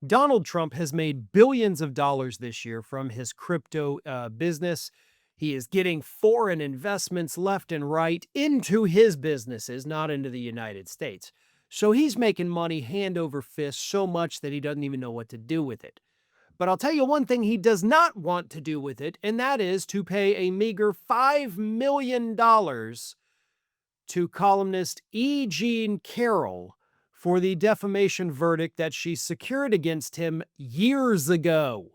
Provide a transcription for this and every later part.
Donald Trump has made billions of dollars this year from his crypto business. He is getting foreign investments left and right into his businesses, not into the United States. So he's making money hand over fist so much that he doesn't even know what to do with it. But I'll tell you one thing he does not want to do with it, and that is to pay a meager $5 million to columnist E. Jean Carroll for the defamation verdict that she secured against him years ago.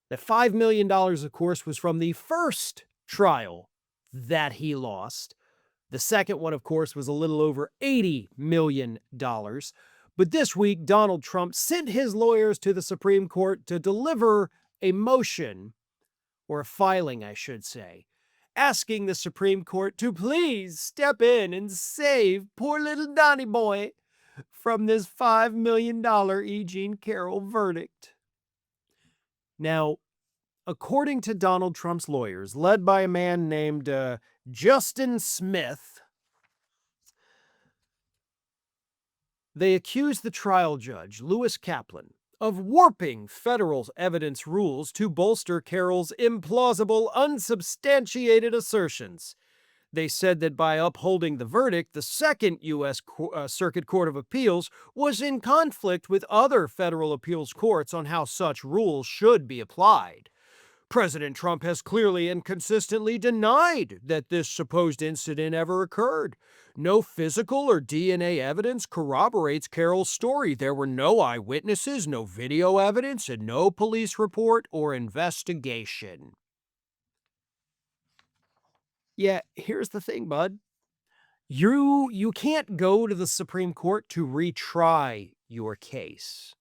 The $5 million, of course, was from the first trial that he lost. The second one, of course, was a little over $80 million. But this week, Donald Trump sent his lawyers to the Supreme Court to deliver a motion, or a filing, I should say, asking the Supreme Court to please step in and save poor little Donny boy from this $5 million E. Jean Carroll verdict. Now, according to Donald Trump's lawyers, led by a man named Justin Smith, they accused the trial judge, Lewis Kaplan, of warping federal evidence rules to bolster Carroll's implausible, unsubstantiated assertions. They said that by upholding the verdict, the Second U.S. Circuit Court of Appeals was in conflict with other federal appeals courts on how such rules should be applied. President Trump has clearly and consistently denied that this supposed incident ever occurred. No physical or DNA evidence corroborates Carroll's story. There were no eyewitnesses, no video evidence, and no police report or investigation. Yeah, here's the thing, bud. You can't go to the Supreme Court to retry your case.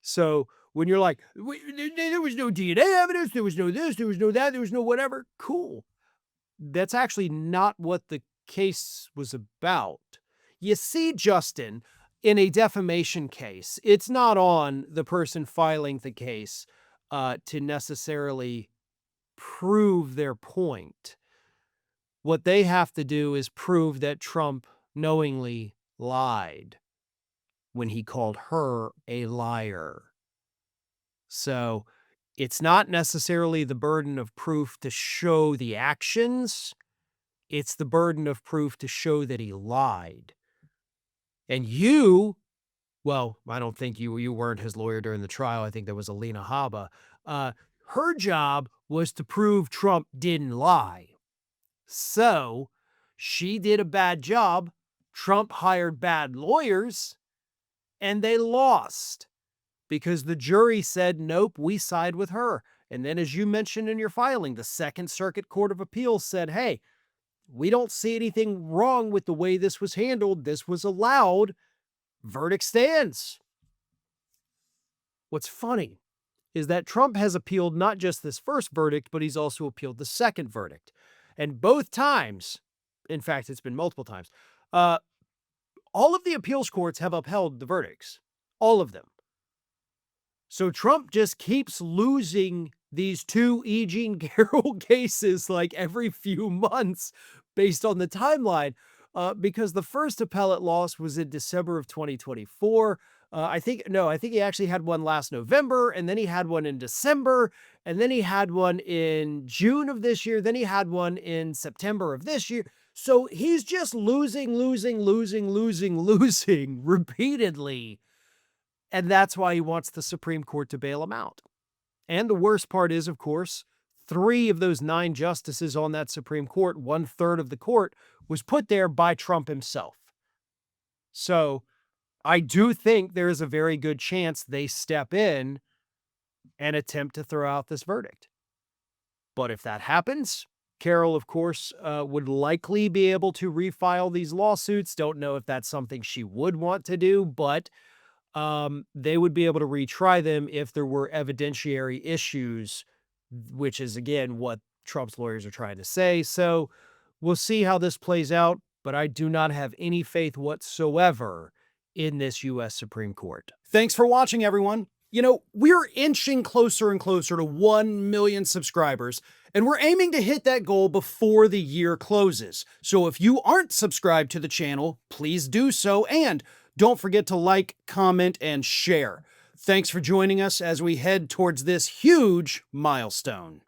So when you're like, there was no DNA evidence, there was no this, there was no that, there was no whatever, cool. That's actually not what the case was about. You see, Justin, in a defamation case, it's not on the person filing the case to necessarily prove their point. What they have to do is prove that Trump knowingly lied when he called her a liar. So it's not necessarily the burden of proof to show the actions. It's the burden of proof to show that he lied. And well, I don't think you weren't his lawyer during the trial. I think that was Alina Habba. Her job was to prove Trump didn't lie. So she did a bad job. Trump hired bad lawyers, and they lost because the jury said, nope, we side with her. And then, as you mentioned in your filing, the Second Circuit Court of Appeals said, hey, we don't see anything wrong with the way this was handled. This was allowed. Verdict stands. What's funny is that Trump has appealed not just this first verdict, but he's also appealed the second verdict. And both times, in fact, it's been multiple times, all of the appeals courts have upheld the verdicts. All of them. So Trump just keeps losing these two E. Jean Carroll cases like every few months based on the timeline, because the first appellate loss was in December of 2024. I think he actually had one last November, and then he had one in December, and then he had one in June of this year, then he had one in September of this year. So he's just losing repeatedly. And that's why he wants the Supreme Court to bail him out. And the worst part is, of course, 3 of those 9 justices on that Supreme Court, 1/3 of the court, was put there by Trump himself. So I do think there is a very good chance they step in and attempt to throw out this verdict. But if that happens, Carroll, of course, would likely be able to refile these lawsuits. Don't know if that's something she would want to do, but they would be able to retry them if there were evidentiary issues, which is, again, what Trump's lawyers are trying to say. So we'll see how this plays out, but I do not have any faith whatsoever in this U.S. Supreme Court. Thanks for watching, everyone. You know, we're inching closer and closer to 1 million subscribers, and we're aiming to hit that goal before the year closes. So if you aren't subscribed to the channel, please do so, and Don't forget to like, comment, and share. Thanks for joining us as we head towards this huge milestone.